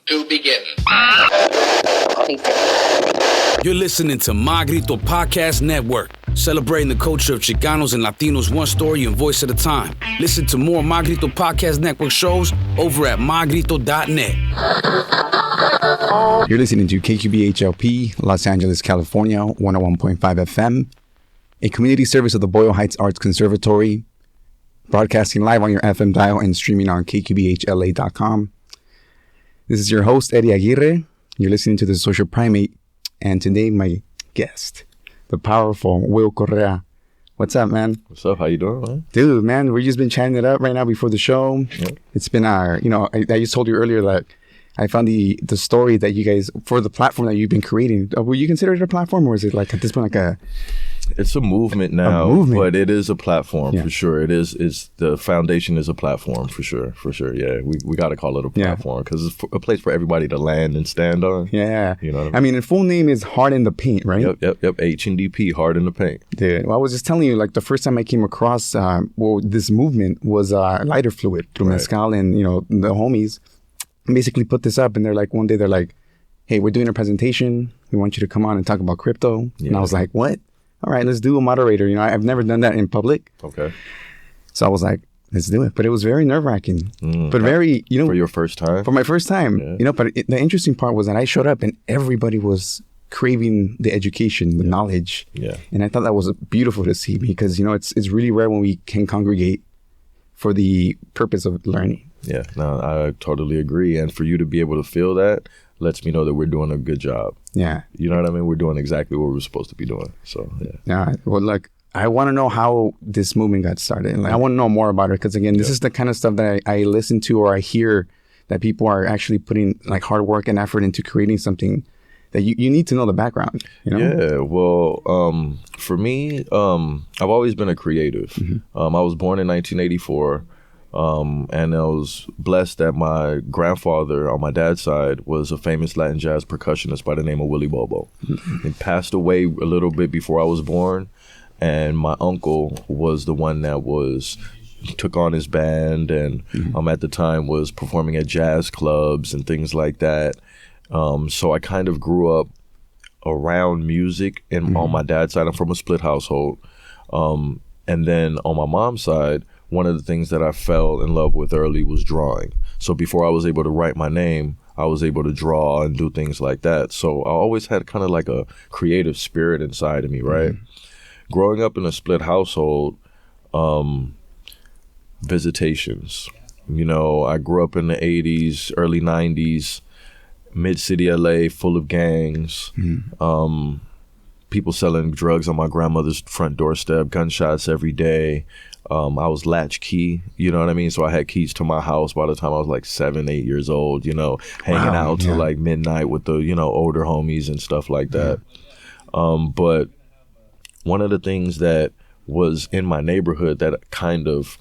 to begin. You're listening to Magrito Podcast Network, celebrating the culture of Chicanos and Latinos one story and voice at a time. Listen to more Magrito Podcast Network shows over at magrito.net. You're listening to KQBHLP, Los Angeles, California, 101.5 FM, a community service of the Boyle Heights Arts Conservatory, broadcasting live on your FM dial and streaming on kqbhla.com. This is your host, Eddie Aguirre. You're listening to The Social Primate, and today my guest, the powerful Will Correa. What's up, man? What's up? How you doing, man? Dude, man, we've just been chatting it up right now before the show. Yep. It's been I just told you earlier that I found the story that you guys, for the platform that you've been creating, will you consider it a platform, or is it like at this point like a... It's a movement now, but it is a platform for sure. It is the foundation is a platform for sure. Yeah, we got to call it a platform because it's a place for everybody to land and stand on. Yeah, you know what I mean, the full name is Hard in the Paint, right? Yep. HNDP, Hard in the Paint. Dude, well, I was just telling you, like the first time I came across this movement was lighter fluid through Mezcal, and the homies basically put this up, and they're like, one day they're like, "Hey, we're doing a presentation. We want you to come on and talk about crypto." Yeah. And I was like, "What? All right, let's do a moderator." I've never done that in public. Okay. So I was like, let's do it. But it was very nerve-wracking. But very, For your first time? For my first time. Yeah. But the interesting part was that I showed up and everybody was craving the education, the knowledge. Yeah. And I thought that was beautiful to see because, it's really rare when we can congregate for the purpose of learning. Yeah, no, I totally agree. And for you to be able to feel that lets me know that we're doing a good job. Yeah. You know what I mean? We're doing exactly what we're supposed to be doing. So, yeah. Yeah. Well, like, I want to know how this movement got started. Like, I want to know more about it because, again, this is the kind of stuff that I listen to or I hear that people are actually putting, like, hard work and effort into creating something that you need to know the background, Yeah, well, for me, I've always been a creative. Mm-hmm. I was born in 1984. And I was blessed that my grandfather on my dad's side was a famous Latin jazz percussionist by the name of Willie Bobo. He passed away a little bit before I was born, and my uncle was the one that took on his band and at the time was performing at jazz clubs and things like that. So I kind of grew up around music and on my dad's side. I'm from a split household. And then on my mom's side, one of the things that I fell in love with early was drawing. So before I was able to write my name, I was able to draw and do things like that. So I always had kind of like a creative spirit inside of me, right? Growing up in a split household, visitations. I grew up in the 80s, early 90s, mid-city LA, full of gangs. People selling drugs on my grandmother's front doorstep, gunshots every day. I was latchkey, you know what I mean? So I had keys to my house by the time I was like 7, 8 years old, hanging out till like midnight with the, older homies and stuff like that. But one of the things that was in my neighborhood that kind of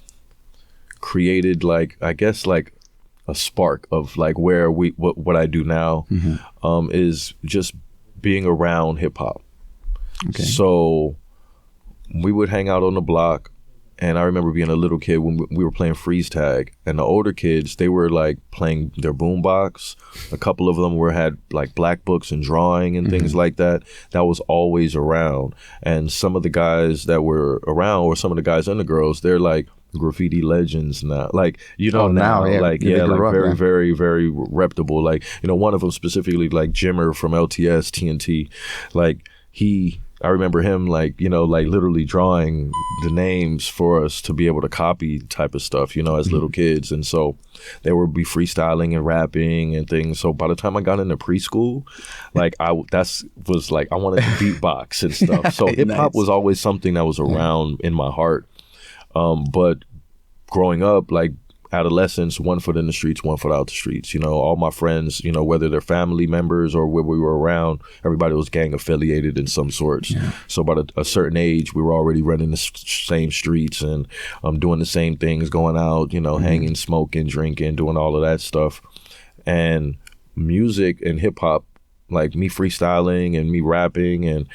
created like, I guess like a spark of like where what I do now is just being around hip hop. Okay. So we would hang out on the block. And I remember being a little kid when we were playing freeze tag, and the older kids, they were like playing their boombox. A couple of them had like black books and drawing and things like that. That was always around. And some of the guys that were around, or some of the guys and the girls, they're like graffiti legends now. Like, very, very, very reputable. Like, one of them specifically, like Jimmer from LTS, TNT, like I remember him like literally drawing the names for us to be able to copy type of stuff, as little kids. And so they would be freestyling and rapping and things. So by the time I got into preschool, like I wanted to beatbox and stuff. So hip hop was always something that was around in my heart. But growing up, like adolescence, one foot in the streets, one foot out the streets. All my friends, whether they're family members or where we were around, everybody was gang affiliated in some sorts. Yeah. So by a certain age, we were already running the same streets and doing the same things, going out, hanging, smoking, drinking, doing all of that stuff. And music and hip hop, like me freestyling and me rapping and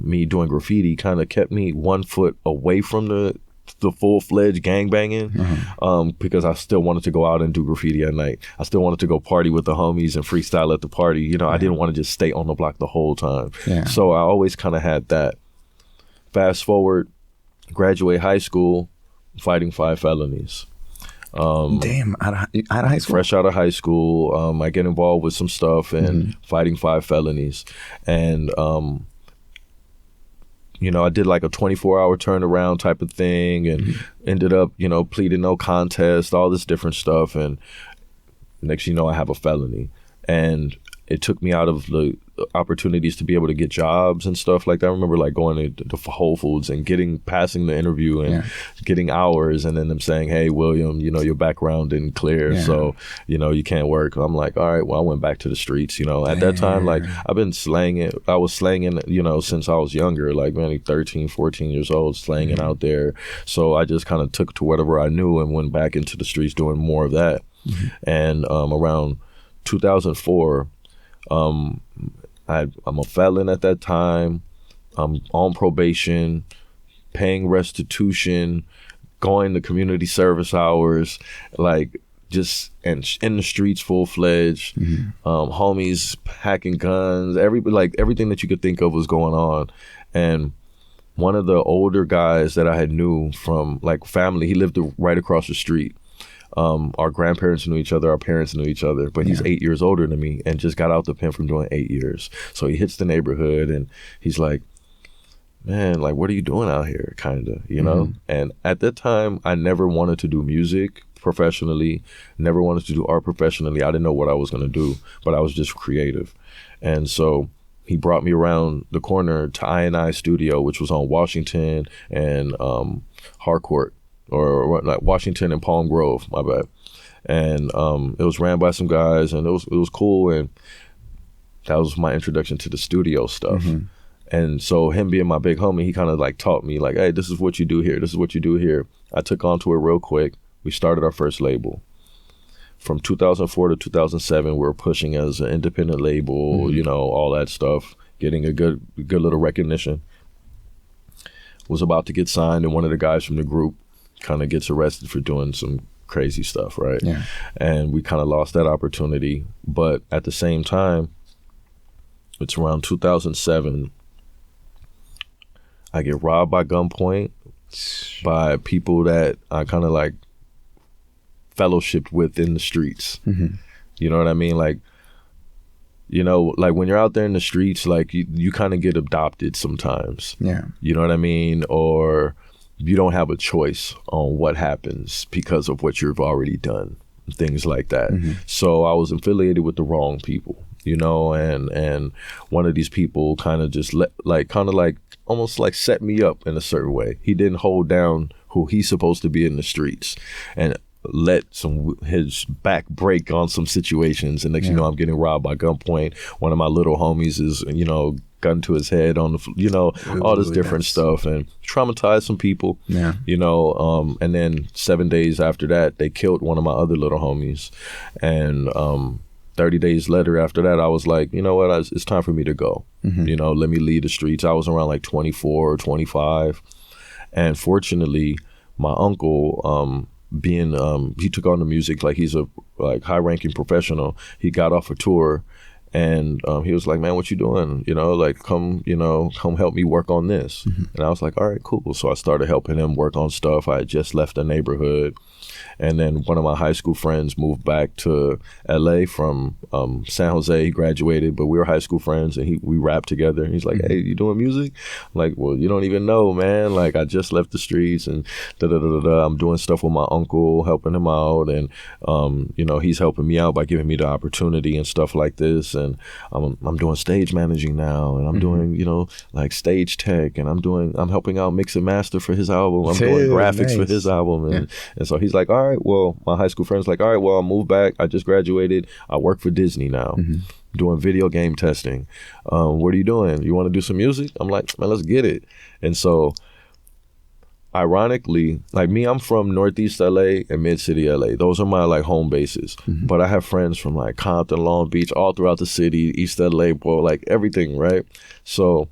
me doing graffiti kind of kept me 1 foot away from the the full-fledged gangbanging, because I still wanted to go out and do graffiti at night. I still wanted to go party with the homies and freestyle at the party. You know, I didn't want to just stay on the block the whole time. Yeah. So I always kind of had that. Fast forward, graduate high school, fighting 5 felonies. Damn, out of high school? Fresh out of high school, I get involved with some stuff and fighting 5 felonies. And, you know, I did like a 24-hour turnaround type of thing and ended up, you know, pleading no contest, all this different stuff. And next thing you know, I have a felony. And it took me out of the opportunities to be able to get jobs and stuff like that. I remember like going to Whole Foods and passing the interview and getting hours, and then them saying, "Hey, William, you know, your background didn't clear, so, you know, you can't work." I'm like, all right, well, I went back to the streets, you know. At that time, like, I've been slanging. I was slanging, you know, since I was younger, like maybe 13, 14 years old, slanging out there. So I just kind of took to whatever I knew and went back into the streets doing more of that. And around 2004, I'm a felon at that time. I'm on probation, paying restitution, going to community service hours, like just in the streets full-fledged. Homies packing guns, everything that you could think of was going on. And one of the older guys that I had knew from like family, he lived right across the street. Our grandparents knew each other, our parents knew each other, but he's 8 years older than me and just got out the pen from doing 8 years. So he hits the neighborhood and he's like, "Man, like, what are you doing out here?" Kind of, you know? And at that time, I never wanted to do music professionally, never wanted to do art professionally. I didn't know what I was going to do, but I was just creative. And so he brought me around the corner to I&I Studio, which was on Washington and Harcourt. Or like Washington and Palm Grove, my bad. And it was ran by some guys, and it was cool. And that was my introduction to the studio stuff. And so him being my big homie, he kind of like taught me like, "Hey, this is what you do here. This is what you do here." I took onto it real quick. We started our first label. From 2004 to 2007, we were pushing as an independent label, you know, all that stuff, getting a good little recognition. Was about to get signed, and one of the guys from the group kind of gets arrested for doing some crazy stuff, right? Yeah. And we kind of lost that opportunity. But at the same time, it's around 2007, I get robbed by gunpoint by people that I kind of like fellowshipped with in the streets. You know what I mean? Like, you know, like when you're out there in the streets, like you kind of get adopted sometimes. Yeah. You know what I mean? Or you don't have a choice on what happens because of what you've already done, things like that. So I was affiliated with the wrong people, you know, and one of these people kind of just almost like set me up in a certain way. He didn't hold down who he's supposed to be in the streets and let his back break on some situations. And next you know, I'm getting robbed by gunpoint. One of my little homies is, you know, gun to his head on the, you know, all this different stuff, and traumatized some people, you know, and then 7 days after that, they killed one of my other little homies. And 30 days later after that, I was like, you know what, it's time for me to go. You know, let me leave the streets. I was around like 24 or 25. And fortunately, my uncle, he took on the music, like he's a like high-ranking professional. He got off a tour. And he was like, "Man, what you doing? You know, like, come help me work on this." And I was like, "All right, cool." So I started helping him work on stuff. I had just left the neighborhood. And then one of my high school friends moved back to LA from San Jose. He graduated, but we were high school friends, and we rapped together. And he's like, "Hey, you doing music?" I'm like, "Well, you don't even know, man. Like, I just left the streets, and I'm doing stuff with my uncle, helping him out, and you know, he's helping me out by giving me the opportunity and stuff like this. And I'm doing stage managing now, and I'm doing, you know, like stage tech, and I'm helping out mix and master for his album. I'm doing graphics for his album, and so he's like, "All right, well," my high school friend's like, "All right, well, I'll move back. I just graduated. I work for Disney now, doing video game testing. What are you doing? You want to do some music?" I'm like, "Man, let's get it." And so, ironically, like me, I'm from Northeast LA and Mid-City LA. Those are my like home bases. But I have friends from like Compton, Long Beach, all throughout the city, East LA, bro, like everything, right? So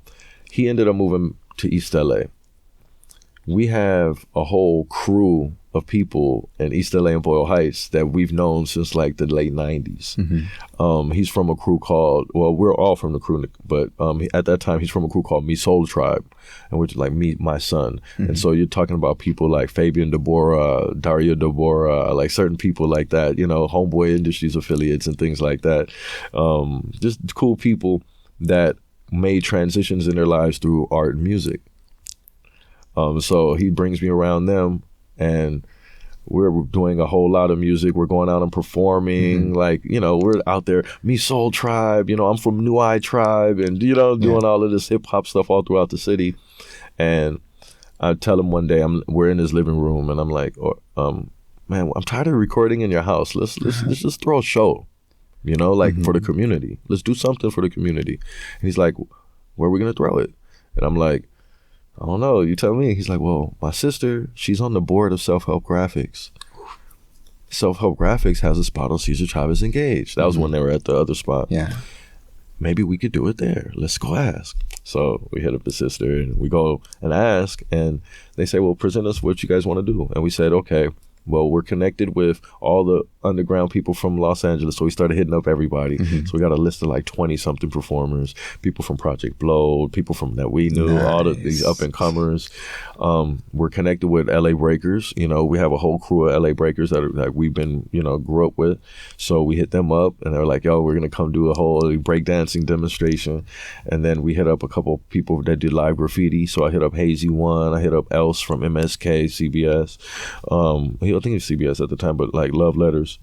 he ended up moving to East LA. we have a whole crew of people in East LA and Boyle Heights that we've known since like the late 90s. He's from a crew called, well, we're all from the crew, but at that time he's from a crew called Me Soul Tribe, and which is like Me, My Son. And so you're talking about people like Fabian Deborah, Daria Deborah, like certain people like that, you know, Homeboy Industries affiliates and things like that. Just cool people that made transitions in their lives through art and music. So he brings me around them, and we're doing a whole lot of music. We're going out and performing, like, you know, we're out there, Me Soul Tribe, you know, I'm from New Eye Tribe, and, you know, doing all of this hip hop stuff all throughout the city. And I tell him one day, we're in his living room, and I'm like, man, I'm tired of recording in your house. Let's just throw a show, you know, like for the community. Let's do something for the community. And he's like, where are we gonna throw it? And I'm like, I don't know, you tell me. He's like, well, my sister, she's on the board of Self-Help Graphics. Self-Help Graphics has a spot on Cesar Chavez Engaged. That was when they were at the other spot. Yeah. Maybe we could do it there. Let's go ask. So we hit up his sister and we go and ask, and they say, well, present us what you guys want to do. And we said, okay, well, we're connected with all the underground people from Los Angeles. So we started hitting up everybody. So we got a list of like 20 something performers, people from Project Blow, people from that we knew, all these up and comers. We're connected with LA Breakers. You know, we have a whole crew of LA Breakers that we've been, you know, grew up with. So we hit them up, and they're like, yo, we're going to come do a whole breakdancing demonstration. And then we hit up a couple people that did live graffiti. So I hit up Hazy One. I hit up Else from MSK, CBS. I think it was CBS at the time, but like Love Letters,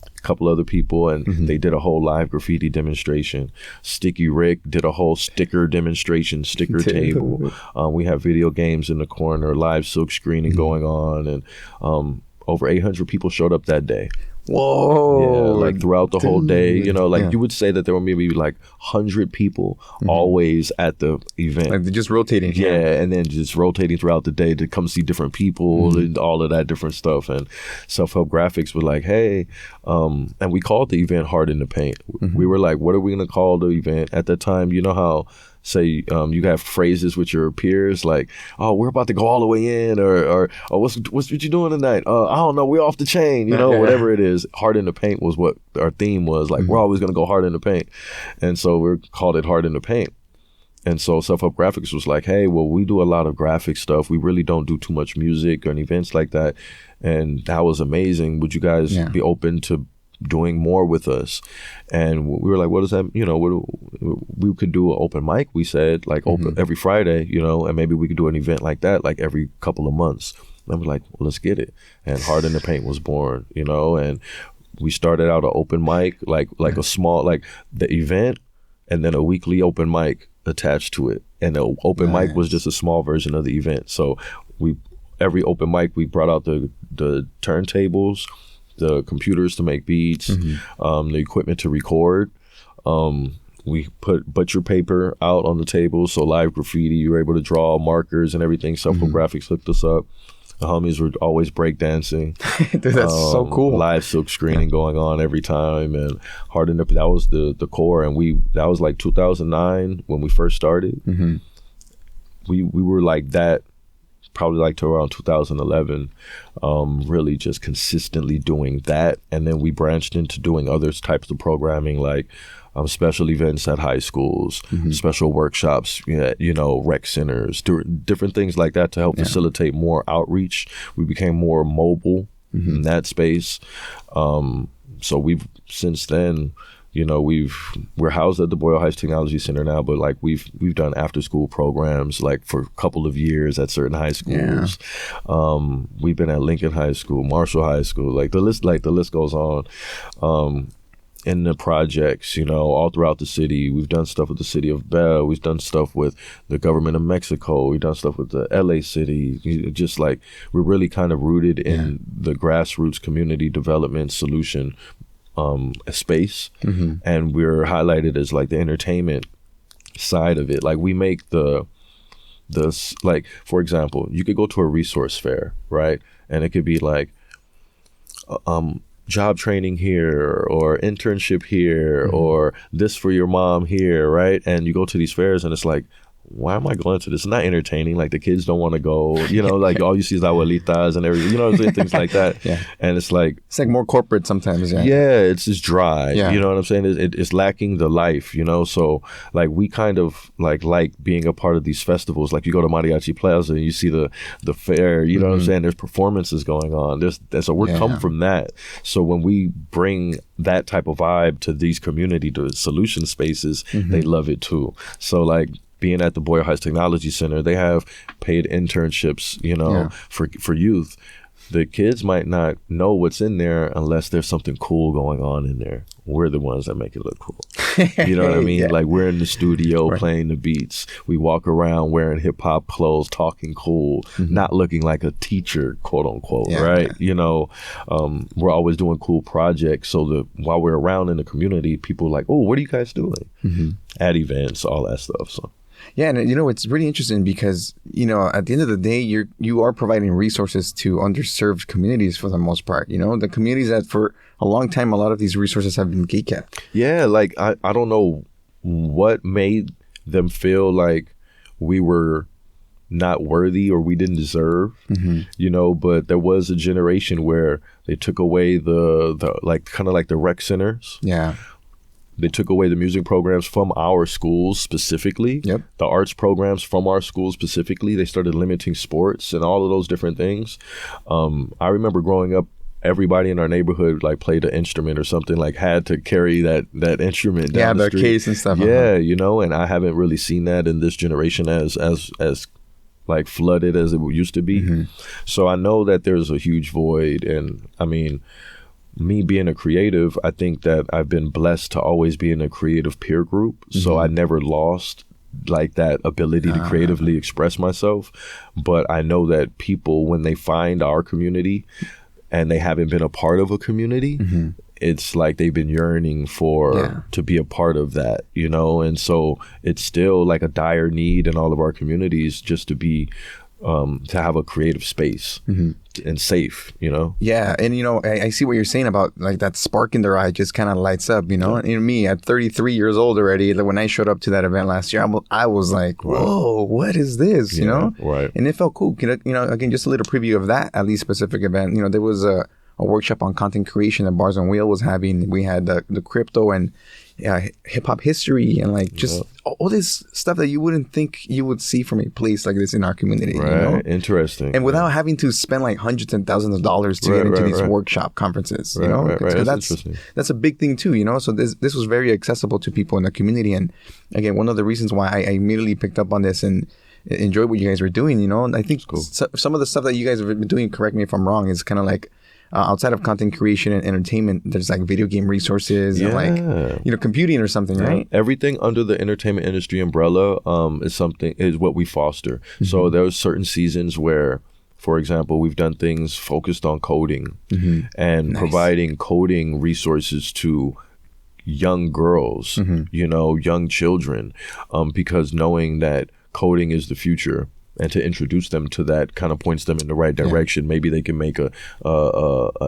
a couple other people, and they did a whole live graffiti demonstration. Sticky Rick did a whole sticker demonstration, sticker table. We have video games in the corner, live silk screening going on, and over 800 people showed up that day. Whoa. Yeah, like throughout the whole day, you know, like you would say that there were maybe like 100 people always at the event. Like they're just rotating. Yeah, and then just rotating throughout the day to come see different people and all of that different stuff. And Self-Help Graphics were like, hey, and we called the event Hard in the Paint. We were like, what are we going to call the event? At that time, you know how, say, you have phrases with your peers like, oh, we're about to go all the way in, or oh, what you doing tonight? I don't know, we're off the chain, you know, whatever it is. Hard in the Paint was what our theme was. Like, we're always going to go hard in the paint. And so we called it Hard in the Paint. And so Self-Help Graphics was like, hey, well, we do a lot of graphic stuff. We really don't do too much music or events like that. And that was amazing. Would you guys be open to doing more with us? And we were like, what does that, you know, we could do an open mic, we said, like open every Friday, you know, and maybe we could do an event like that like every couple of months. And I was like, well, let's get it. And Hard in the Paint was born, you know, and we started out an open mic, like a small, like the event, and then a weekly open mic attached to it. And the open mic was just a small version of the event. So every open mic, we brought out the turntables, the computers to make beats, the equipment to record. We put butcher paper out on the table, so live graffiti, you were able to draw markers and everything. Self-Help Graphics hooked us up. The homies were always breakdancing. Dude, that's so cool. Live silk screening going on every time, and Hard in the, that was the core. And that was like 2009 when we first started. We were like that probably like to around 2011, really just consistently doing that. And then we branched into doing other types of programming, like special events at high schools, special workshops, you know, rec centers, different things like that to help facilitate more outreach. We became more mobile in that space. So we've since then, you know, we're housed at the Boyle Heights Technology Center now, but like we've done after school programs like for a couple of years at certain high schools. We've been at Lincoln High School, Marshall High School, like the list goes on. In the projects, you know, all throughout the city. We've done stuff with the city of Bell. We've done stuff with the government of Mexico. We've done stuff with the LA city. Just like we're really kind of rooted in the grassroots community development solution space. And we're highlighted as like the entertainment side of it. Like we make the like, for example, you could go to a resource fair, right? And it could be like, job training here, or internship here, or this for your mom here, right? And you go to these fairs and it's like, why am I going to this? It's not entertaining. Like the kids don't want to go, you know, like all you see is abuelitas and everything, you know, things like that. Yeah. And it's like more corporate sometimes. Yeah. Yeah, it's just dry. Yeah. You know what I'm saying? It's lacking the life, you know? So like we kind of like being a part of these festivals. Like you go to Mariachi Plaza and you see the fair, you know what I'm saying? There's performances going on. So we're come from that. So when we bring that type of vibe to these community, to solution spaces, they love it too. So like being at the Boyle Heights Technology Center, they have paid internships, you know, for youth. The kids might not know what's in there unless there's something cool going on in there. We're the ones that make it look cool. You know what I mean? Like we're in the studio playing the beats. We walk around wearing hip hop clothes, talking cool, not looking like a teacher, quote unquote, right? You know, we're always doing cool projects. So while we're around in the community, people are like, oh, what are you guys doing? At events, all that stuff. So. Yeah, and you know, it's really interesting because, you know, at the end of the day, you are providing resources to underserved communities for the most part. You know, the communities that for a long time, a lot of these resources have been gatekept. Yeah, like I don't know what made them feel like we were not worthy or we didn't deserve, you know, but there was a generation where they took away the like kind of like the rec centers. Yeah. They took away the music programs from our schools specifically, the arts programs from our schools specifically. They started limiting sports and all of those different things. I remember growing up, everybody in our neighborhood like played an instrument or something, like had to carry that instrument down the street. Case and stuff. Yeah, you know, and I haven't really seen that in this generation as like flooded as it used to be. So I know that there's a huge void, and I mean, me being a creative, I think that I've been blessed to always be in a creative peer group. So I never lost like that ability to creatively express myself. But I know that people, when they find our community and they haven't been a part of a community, it's like they've been yearning for to be a part of that, you know? And so it's still like a dire need in all of our communities just to be to have a creative space and safe, you know? Yeah. And, you know, I see what you're saying about like that spark in their eye just kind of lights up, you know? And me at 33 years old already, like, when I showed up to that event last year, I was like, whoa, what is this, you know? Right. And it felt cool. You know, again, just a little preview of that, at least specific event. You know, there was a workshop on content creation that Bars and Wheel was having. We had the crypto and hip hop history and like just all this stuff that you wouldn't think you would see from a place like this in our community. Right. You know? Interesting. And without having to spend like hundreds and thousands of dollars to get into these workshop conferences, you know? That's interesting. That's a big thing too, you know? So this was very accessible to people in the community. And again, one of the reasons why I immediately picked up on this and enjoyed what you guys were doing, you know? And I think some of the stuff that you guys have been doing, correct me if I'm wrong, is kind of like outside of content creation and entertainment, there's like video game resources and like, you know, computing or something, right? Everything under the entertainment industry umbrella is what we foster. So there's certain seasons where, for example, we've done things focused on coding and providing coding resources to young girls, you know, young children, because knowing that coding is the future. And to introduce them to that kind of points them in the right direction. Maybe they can make a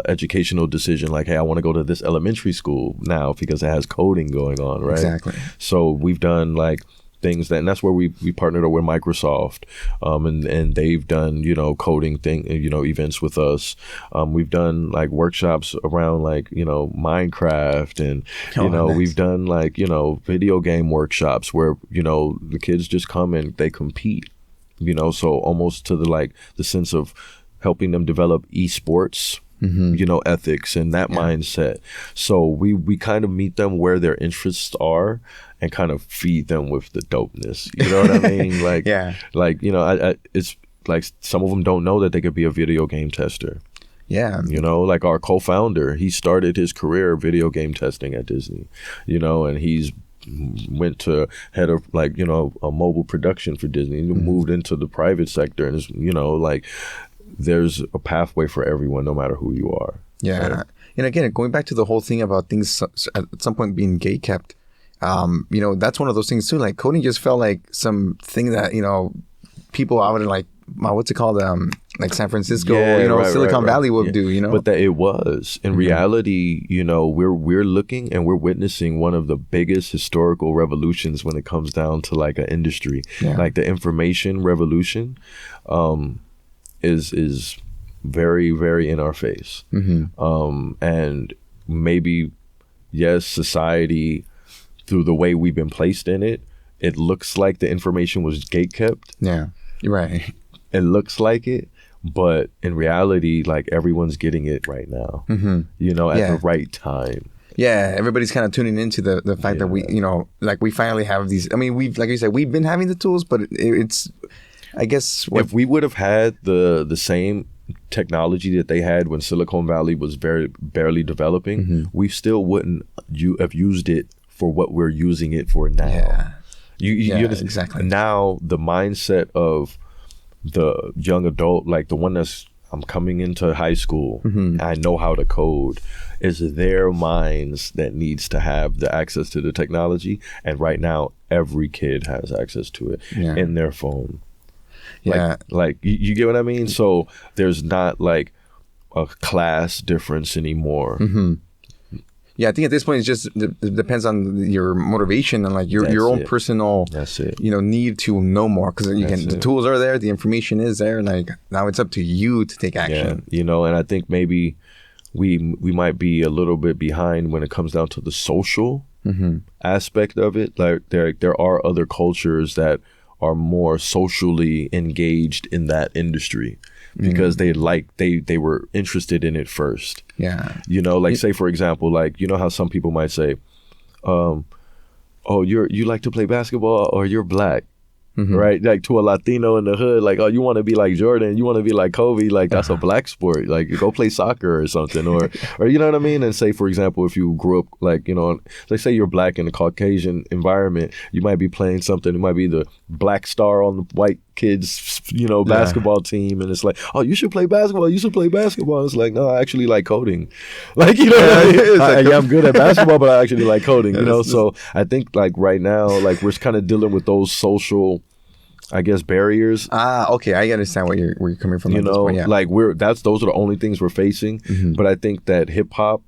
educational decision like, hey, I want to go to this elementary school now because it has coding going on, right? Exactly. So we've done like things and that's where we partnered up with Microsoft, and they've done, you know, coding events with us. We've done like workshops around like, you know, Minecraft and we've done like, you know, video game workshops where, you know, the kids just come and they compete. You know, so almost to the sense of helping them develop esports, you know, ethics and that mindset. So we kind of meet them where their interests are and kind of feed them with the dopeness. You know what I mean? Like, like, you know, I it's like some of them don't know that they could be a video game tester. Yeah. You know, like our co-founder, he started his career video game testing at Disney, you know, and he's went to head of like, you know, a mobile production for Disney, moved into the private sector, and it's, you know, like there's a pathway for everyone no matter who you are. Yeah. Right? And again, going back to the whole thing about things at some point being gate kept, you know, that's one of those things too. Like coding just felt like something that, you know, people out in like what's it called? Like San Francisco, Yeah, Silicon Valley would Yeah. do, But that it was. In reality, we're looking and we're witnessing one of the biggest historical revolutions when it comes down to like an industry. Yeah. Like the information revolution is very, very in our face. And maybe, yes, society, through the way we've been placed in it, it looks like the information was gatekept. Yeah, you're right. It looks like it, but in reality, like everyone's getting it right now, at the right time. Yeah, everybody's kind of tuning into the fact that we, like we finally have these. I mean, like you said, we've been having the tools, but it's, I guess, if we would have had the same technology that they had when Silicon Valley was barely developing, we still wouldn't have used it for what we're using it for now. Yeah. You understand? Exactly. Now the mindset of the young adult, like the one I'm coming into high school, I know how to code, is their minds that needs to have the access to the technology. And right now, every kid has access to it in their phone. Yeah. Like you get what I mean? So there's not like a class difference anymore. Yeah, I think at this point, it depends on your motivation and like your own personal, need to know more. Because the tools are there, the information is there. Like now it's up to you to take action. Yeah, and I think maybe we might be a little bit behind when it comes down to the social aspect of it. Like there are other cultures that are more socially engaged in that industry because they were interested in it first. Yeah. Like say for example, like how some people might say, oh, you like to play basketball or you're black. Right? Like to a Latino in the hood, like, oh, you want to be like Jordan, you want to be like Kobe, like that's a black sport. Like go play soccer or something, or you know what I mean? And say, for example, if you grew up like, let's say you're black in a Caucasian environment, you might be playing something, it might be the black star on the white kids, basketball team, and it's like, oh, you should play basketball. It's like, no, I actually like coding. Like, what I mean? It's like, I'm good at basketball, but I actually like coding, So I think like right now, like we're kind of dealing with those social, I guess, barriers. Okay, I understand where you're coming from. At this point, yeah. Like those are the only things we're facing. But I think that hip hop,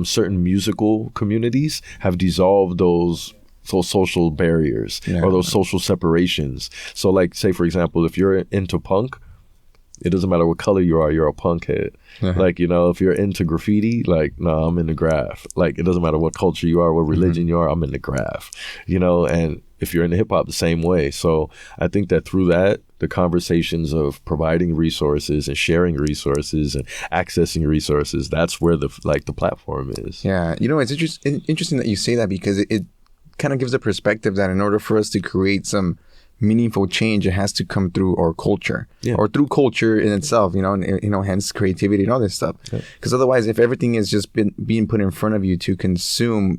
certain musical communities have dissolved those social barriers or those social separations. So like, say for example, if you're into punk, it doesn't matter what color you are, you're a punk head. Like, if you're into graffiti, like, no, I'm in the graph. Like, it doesn't matter what culture you are, what religion you are, I'm in the graph. And if you're in hip hop, the same way. So I think that through that, the conversations of providing resources and sharing resources and accessing resources, that's where the platform is. Yeah. It's interesting that you say that, because it kind of gives a perspective that in order for us to create some meaningful change, it has to come through our culture or through culture in itself, hence creativity and all this stuff. Because otherwise, if everything is just being put in front of you to consume,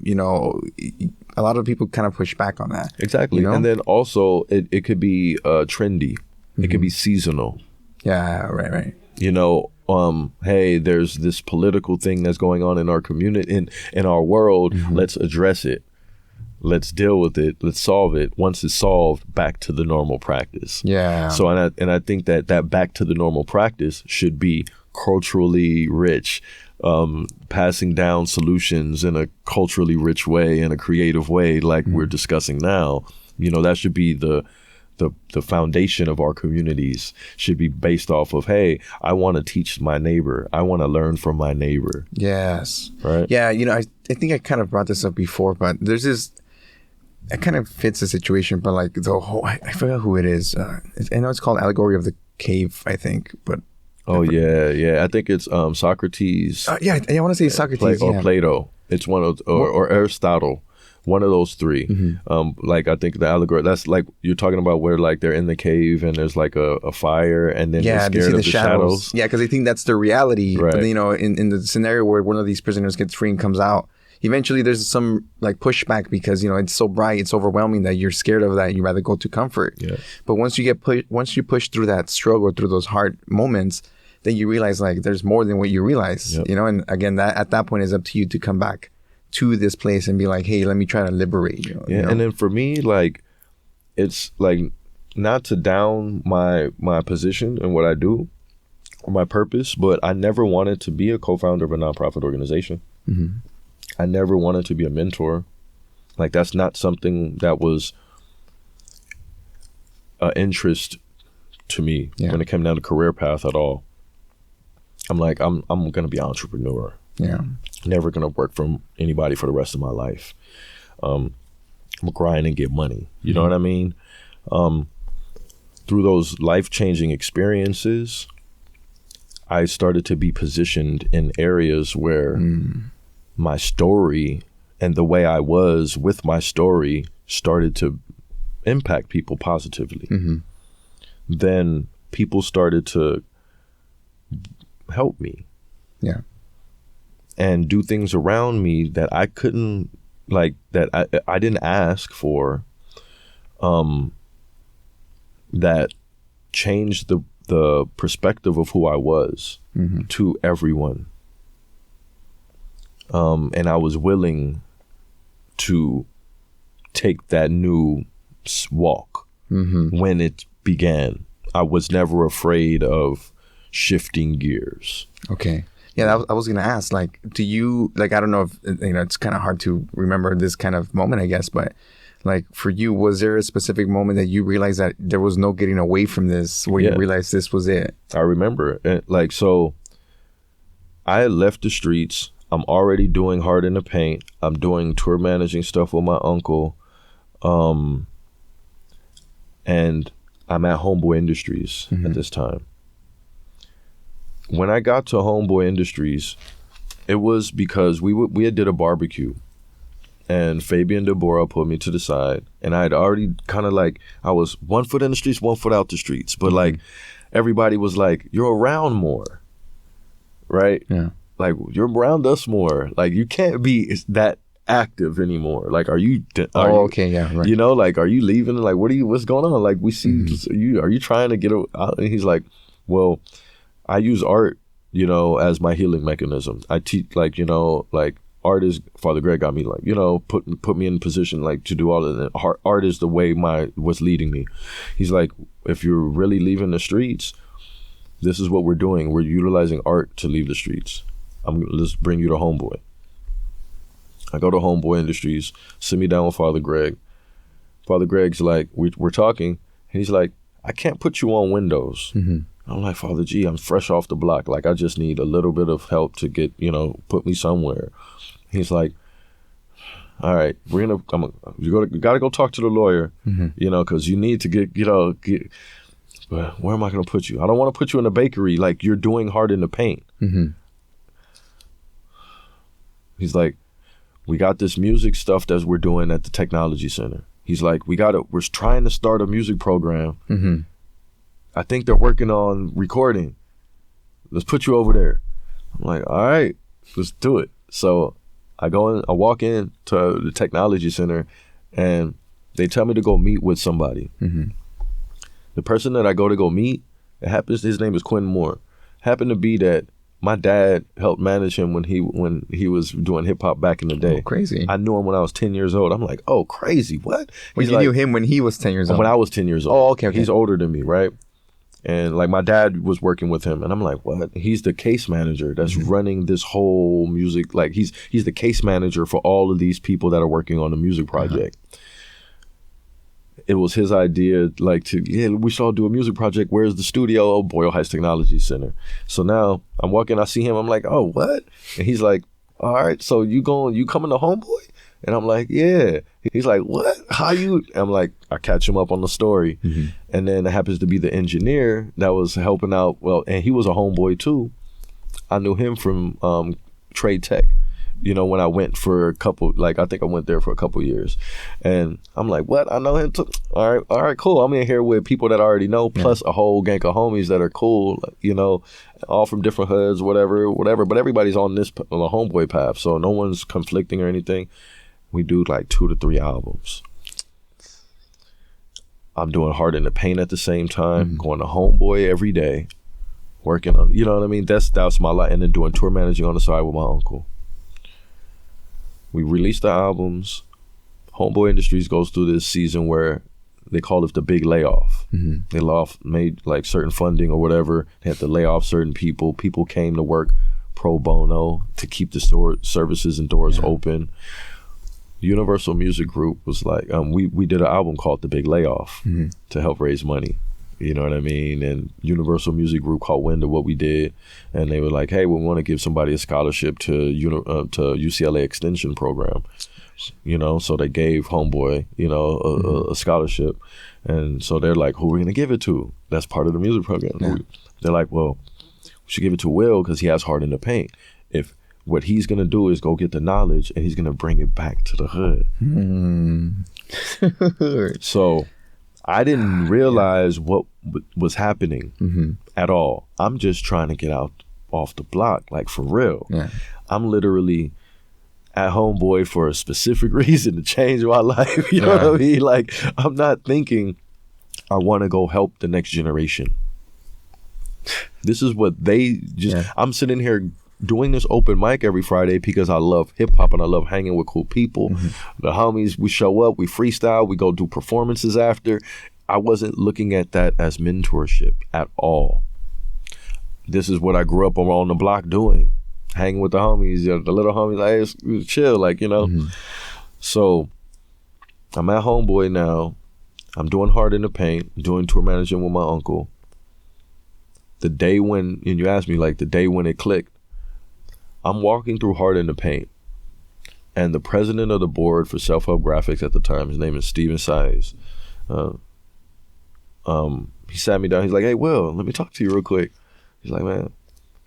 a lot of people kind of push back on that. Exactly. And then also it could be trendy. It could be seasonal. Yeah, right. Hey, there's this political thing that's going on in our community, in our world. Let's address it. Let's deal with it. Let's solve it. Once it's solved, back to the normal practice. Yeah. So, and I think that back to the normal practice should be culturally rich, passing down solutions in a culturally rich way, in a creative way, like we're discussing now. That should be the foundation of our communities, should be based off of, hey, I want to teach my neighbor. I want to learn from my neighbor. Yes. Right. Yeah. I think I kind of brought this up before, but there's this, it kind of fits the situation, but like the whole, I forgot who it is. I know it's called Allegory of the Cave, I think, but. Oh, yeah. I think it's Socrates. I want to say Socrates. Or Plato. It's one of, or Aristotle. One of those three. Like, I think the allegory, that's like, you're talking about where like they're in the cave and there's like a fire and then they're scared of the shadows. Yeah, because they think that's the reality. Right. But then, in the scenario where one of these prisoners gets free and comes out, eventually there's some like pushback because, it's so bright, it's overwhelming that you're scared of that and you rather go to comfort. Yeah. But once you push through that struggle, through those hard moments, then you realize like there's more than what you realize, and again, that at that point is up to you to come back to this place and be like, hey, let me try to liberate you. And then for me, like, it's like not to down my position and what I do or my purpose, but I never wanted to be a co-founder of a nonprofit organization. Mm-hmm. I never wanted to be a mentor. Like, that's not something that was an interest to me when it came down to career path at all. I'm like, I'm going to be an entrepreneur. Yeah. Never going to work for anybody for the rest of my life. I'm going to grind and get money. You know what I mean? Through those life-changing experiences, I started to be positioned in areas where my story and the way I was with my story started to impact people positively. Mm-hmm. Then people started to help me. Yeah. And do things around me that I couldn't, like, that I didn't ask for, that changed the perspective of who I was to everyone. And I was willing to take that new walk when it began. I was never afraid of shifting gears. Okay. Yeah, I was going to ask, like, do you, like, I don't know if, you know, it's kind of hard to remember this kind of moment, I guess, but like for you, was there a specific moment that you realized that there was no getting away from this, where you realized this was it? I remember. Like, so I had left the streets. I'm already doing Hard in the Paint. I'm doing tour managing stuff with my uncle. And I'm at Homeboy Industries at this time. When I got to Homeboy Industries, it was because we had did a barbecue, and Fabian Deborah put me to the side, and I had already kind of like, I was 1 foot in the streets, 1 foot out the streets, but like everybody was like, you're around more, right? Yeah. Like, you're around us more. Like, you can't be that active anymore. Like, are you okay, yeah, right. You know, like, are you leaving? Like, what's going on? Like, we see are you trying to get out? And he's like, well, I use art, you know, as my healing mechanism. I teach, like, you know, like, art is, Father Greg got me, like, you know, put me in position, like, to do all of that. Art is the way what's leading me. He's like, if you're really leaving the streets, this is what we're doing. We're utilizing art to leave the streets. Let's bring you to Homeboy. I go to Homeboy Industries, sit me down with Father Greg. Father Greg's like, we're talking, and he's like, I can't put you on Windows. I'm like, Father G, I'm fresh off the block. Like, I just need a little bit of help to get, you know, put me somewhere. He's like, all right, you got to go talk to the lawyer, you know, because you need to get, but where am I going to put you? I don't want to put you in a bakery. Like, you're doing Hard in the Paint. He's like, we got this music stuff that we're doing at the technology center. He's like, we're trying to start a music program. I think they're working on recording. Let's put you over there. I'm like, all right, let's do it. So I walk in to the technology center, and they tell me to go meet with somebody. The person that I go meet, his name is Quinn Moore. Happened to be that my dad helped manage him when he was doing hip hop back in the day. Oh, crazy. I knew him when I was 10 years old. I'm like, oh, crazy. What? Well, you knew him when he was 10 years old? When I was 10 years old. Oh, okay. He's older than me, right? And like, my dad was working with him, and I'm like, what? He's the case manager that's running this whole music. Like, he's the case manager for all of these people that are working on the music project. It was his idea, like, we should all do a music project. Where's the studio? Oh, Boyle Heights Technology Center. So now I'm walking, I see him, I'm like, oh, what? And he's like, all right, so you coming to Homeboy? And I'm like, yeah. He's like, what? How you? I'm like, I catch him up on the story. And then it happens to be the engineer that was helping out. Well, and he was a homeboy too. I knew him from Trade Tech. You know, when I went for a couple, like, I think I went there for a couple years. And I'm like, what? I know him too. All right, cool. I'm in here with people that I already know, plus a whole gang of homies that are cool, you know, all from different hoods, whatever. But everybody's on the homeboy path, so no one's conflicting or anything. We do like 2 to 3 albums. I'm doing Hard in the Paint at the same time, going to Homeboy every day, working on, you know what I mean? That's my life. And then doing tour managing on the side with my uncle. We released the albums. Homeboy Industries goes through this season where they called it the big layoff. They made like certain funding or whatever. They had to lay off certain people. People came to work pro bono to keep the store services and doors open. Universal Music Group was like, we did an album called The Big Layoff to help raise money. You know what I mean? And Universal Music Group caught wind of what we did, and they were like, "Hey, we want to give somebody a scholarship to UCLA Extension program." You know, so they gave Homeboy, you know, a scholarship, and so they're like, "Who are we gonna give it to?" That's part of the music program. Yeah. They're like, "Well, we should give it to Will because he has heart in the paint. If what he's gonna do is go get the knowledge and he's gonna bring it back to the hood." So I didn't realize what was happening at all. I'm just trying to get out off the block, like for real. Yeah. I'm literally at Homeboy for a specific reason to change my life. You know what I mean? Like, I'm not thinking I want to go help the next generation. This is what they just, I'm sitting here doing this open mic every Friday because I love hip hop and I love hanging with cool people. The homies, we show up, we freestyle, we go do performances after. I wasn't looking at that as mentorship at all. This is what I grew up on the block doing, hanging with the homies, the little homies, like, it's chill, like, you know. So I'm at Homeboy now. I'm doing Hard in the Paint, doing tour managing with my uncle. The day when, and you asked me, like, the day when it clicked, I'm walking through Hard in the Paint, and the president of the board for Self-Help Graphics at the time, his name is Steven Size. He sat me down. He's like, "Hey, Will, let me talk to you real quick." He's like, "Man,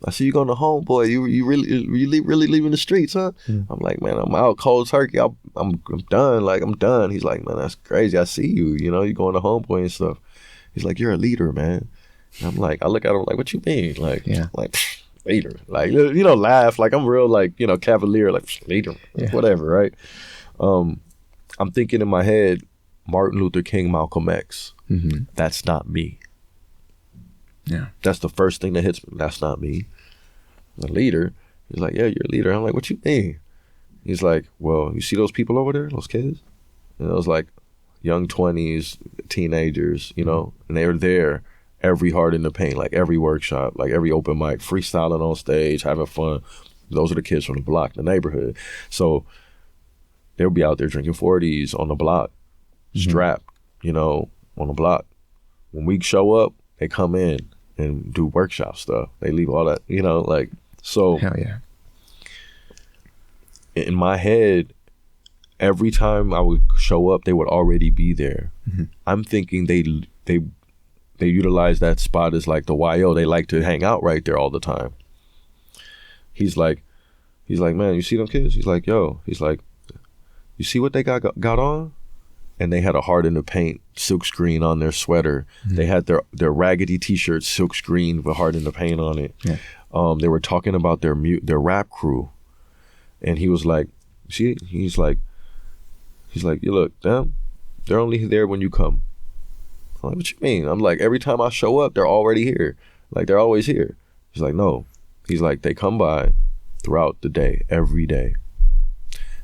I see you going to Homeboy. You really leaving the streets, huh?" I'm like, "Man, I'm out cold turkey. I'm done. Like, I'm done." He's like, "Man, that's crazy. I see you. You know, you going to Homeboy and stuff." He's like, "You're a leader, man." And I'm like, I look at him like, "What you mean?" Like, leader, like, you know, laugh, like I'm real, like, you know, cavalier, like leader, whatever, right? I'm thinking in my head, Martin Luther King, Malcolm X. That's not me. Yeah, that's the first thing that hits me. That's not me. A leader. He's like, "Yeah, you're a leader." I'm like, "What you mean?" He's like, "Well, you see those people over there, those kids?" And it was like young 20s, teenagers, you know, and they were there every Hard in the Paint, like every workshop, like every open mic, freestyling on stage, having fun. Those are the kids from the block, the neighborhood. So they'll be out there drinking 40s on the block, strapped, you know, on the block. When we show up, they come in and do workshop stuff. They leave all that, you know, like, so. Hell yeah. In my head, every time I would show up, they would already be there. I'm thinking they utilize that spot as like the YO. They like to hang out right there all the time. He's like, "Man, you see them kids?" He's like, "Yo," he's like, "You see what they got on?" And they had a Hard in the Paint silk screen on their sweater. They had their raggedy t-shirt silk screen with Hard in the Paint on it. They were talking about their rap crew. And he was like, "See," he's like, "You look, them, they're only there when you come." I'm like, "What you mean?" I'm like, "Every time I show up, they're already here. Like, they're always here." He's like, "No." He's like, "They come by throughout the day, every day."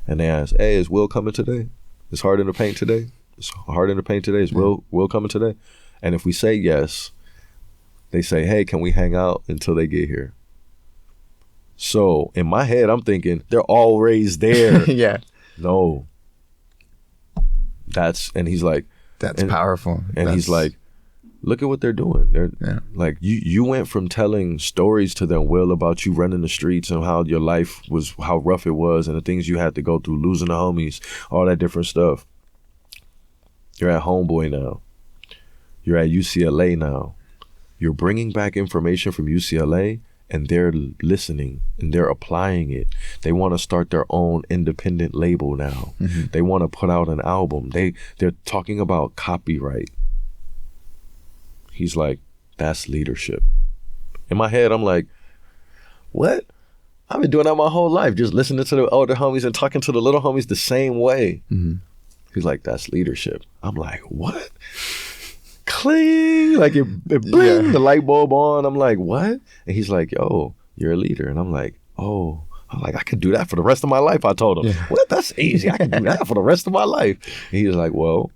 And they ask, "Hey, is Will coming today? Is Hard in the Paint today? Is Hard in the Paint today? Is Will coming today?" And if we say yes, they say, "Hey, can we hang out until they get here?" So in my head, I'm thinking they're always there. Yeah. No. And he's like, that's powerful. And he's like, "Look at what they're doing. They're like, you went from telling stories to them, Will, about you running the streets and how your life was, how rough it was and the things you had to go through, losing the homies, all that different stuff. You're at Homeboy now. You're at UCLA now. You're bringing back information from UCLA and they're listening and they're applying it. They want to start their own independent label now. They want to put out an album. They're talking about copyright." He's like, "That's leadership." In my head, I'm like, what? I've been doing that my whole life, just listening to the older homies and talking to the little homies the same way. He's like, "That's leadership." I'm like, what? Cling, like it bling, the light bulb on. I'm like, what? And he's like, "Yo, you're a leader." And I'm like, "Oh." I'm like, "I could do that for the rest of my life." I told him, "What? That's easy. I can do that for the rest of my life." And he was like, "Well,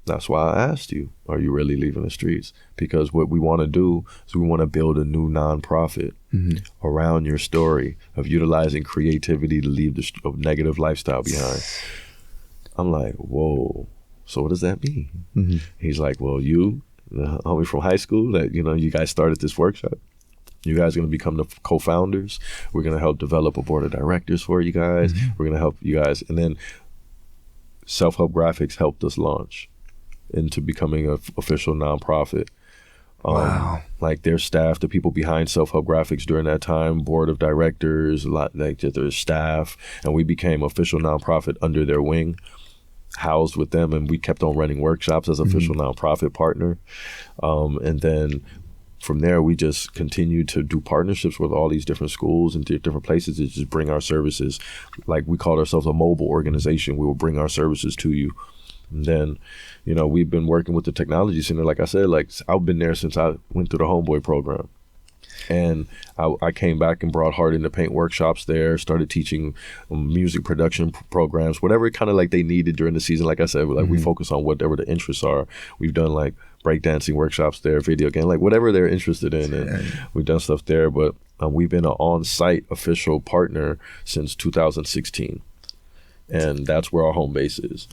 That's why I asked you, are you really leaving the streets? Because what we want to do is we want to build a new nonprofit around your story of utilizing creativity to leave the negative lifestyle behind. I'm like, whoa, so what does that mean? He's like, well, you, the homie from high school that, you know, you guys started this workshop. You guys are going to become the co-founders. We're going to help develop a board of directors for you guys. We're going to help you guys. And then Self-Help Graphics helped us launch into becoming an official nonprofit. Wow. Like their staff, the people behind Self-Help Graphics during that time, board of directors, a lot, like just their staff, and we became official nonprofit under their wing, housed with them, and we kept on running workshops as official nonprofit partner. And then from there, we just continued to do partnerships with all these different schools and different places to just bring our services. Like we called ourselves a mobile organization. We will bring our services to you. And then, you know, we've been working with the technology center. Like I said, like I've been there since I went through the Homeboy program. And I came back and brought Heart in the Paint workshops there, started teaching music production programs, whatever kind of like they needed during the season. Like I said, like we focus on whatever the interests are. We've done like breakdancing workshops there, video game, like whatever they're interested in. And we've done stuff there. But we've been an on-site official partner since 2016. And that's where our home base is,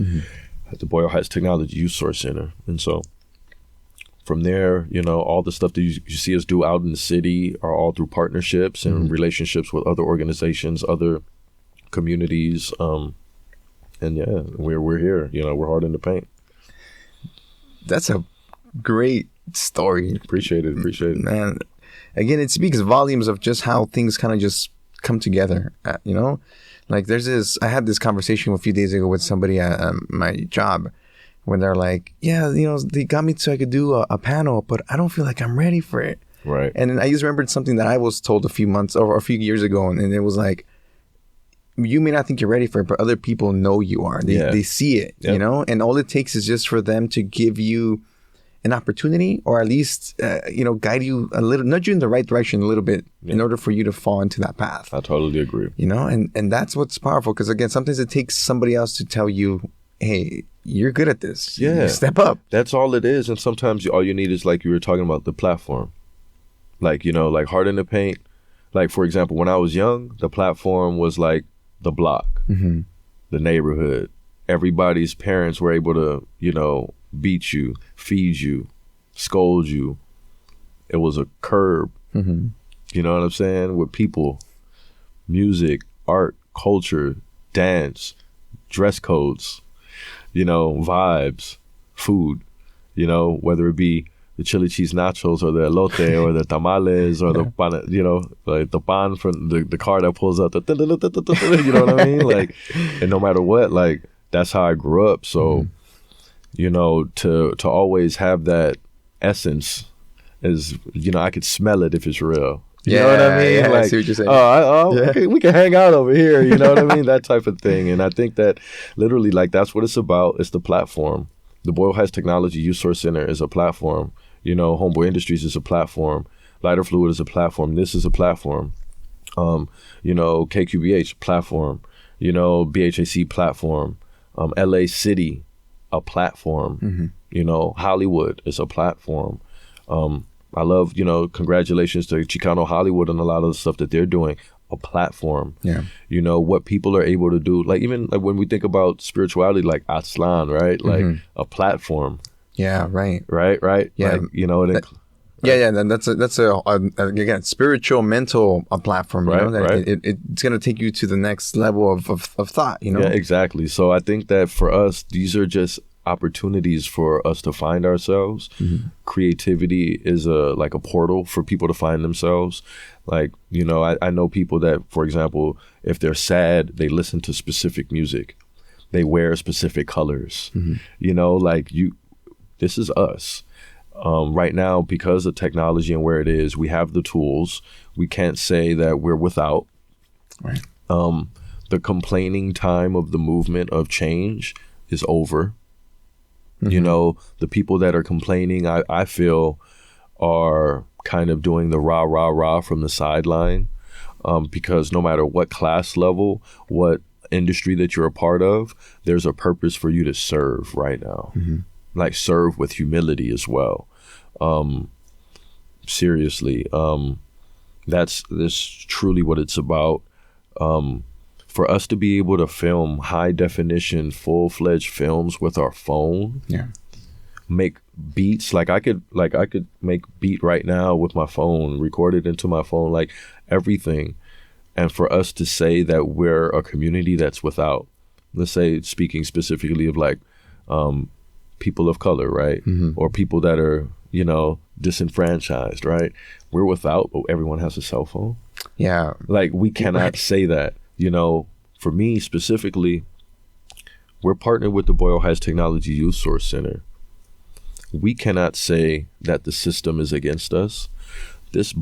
at the Boyle Heights Technology Youth Source Center. And so from there, you know, all the stuff that you see us do out in the city are all through partnerships and relationships with other organizations, other communities. And yeah, we're here, you know, we're Heart in the Paint. That's a great story. Appreciate it. Man, again, it speaks volumes of just how things kind of just come together, you know? Like I had this conversation a few days ago with somebody at my job, when they're like, yeah, you know, they got me so I could do a panel, but I don't feel like I'm ready for it. Right. And then I just remembered something that I was told a few months or a few years ago, and it was like, you may not think you're ready for it, but other people know you are. They see it, you know? And all it takes is just for them to give you an opportunity, or at least, you know, guide you a little, nudge you in the right direction a little bit in order for you to fall into that path. I totally agree. You know, and that's what's powerful, because again, sometimes it takes somebody else to tell you, hey, you're good at this. Yeah. You step up. That's all it is. And sometimes all you need is, like you were talking about, the platform. Like, you know, like Heart in the Paint. Like, for example, when I was young, the platform was like the block, the neighborhood. Everybody's parents were able to, you know, beat you, feed you, scold you. It was a curb. You know what I'm saying? With people, music, art, culture, dance, dress codes, you know, vibes, food, you know, whether it be the chili cheese nachos or the elote or the tamales or the pan, you know, like the pan from the car that pulls out the, you know what I mean? Like, and no matter what, like, that's how I grew up. So, you know, to always have that essence is, you know, I could smell it if it's real. You know what I mean? Yeah, like, I see what you're saying. Okay, we can hang out over here. You know what I mean? That type of thing. And I think that literally, like, that's what it's about. It's the platform. The Boyle Heights Technology Youth Source Center is a platform. You know, Homeboy Industries is a platform. Lighter Fluid is a platform. This is a platform. You know, KQBH platform. You know, BHAC platform. LA City, a platform. You know, Hollywood is a platform. I love, you know, congratulations to Chicano Hollywood and a lot of the stuff that they're doing. A platform. Yeah. You know, what people are able to do. Like, even like when we think about spirituality, like Aslan, right? Like a platform. Yeah, right. Right? Yeah. Like, you know, then that's a again, spiritual, mental platform, you know, that it's going to take you to the next level of thought, you know? Yeah, exactly. So I think that for us, these are just opportunities for us to find ourselves. Creativity is like a portal for people to find themselves. Like, you know, I know people that, for example, if they're sad, they listen to specific music. They wear specific colors. You know, like this is us. Right now, because of technology and where it is, we have the tools. We can't say that we're without. Right. The complaining time of the movement of change is over. You know, the people that are complaining, I feel, are kind of doing the rah, rah, rah from the sideline, because no matter what class level, what industry that you're a part of, there's a purpose for you to serve right now. like serve with humility as well. Seriously, that's truly what it's about. For us to be able to film high definition, full-fledged films with our phone, make beats like I could make beat right now with my phone, record it into my phone, like everything. And for us to say that we're a community that's without, let's say, speaking specifically of like people of color, right? Or people that are, you know, disenfranchised, right? We're without, but everyone has a cell phone. Yeah. Like, we cannot say that. You know, for me specifically, we're partnered with the Boyle Heights Technology Youth Source Center. We cannot say that the system is against us. This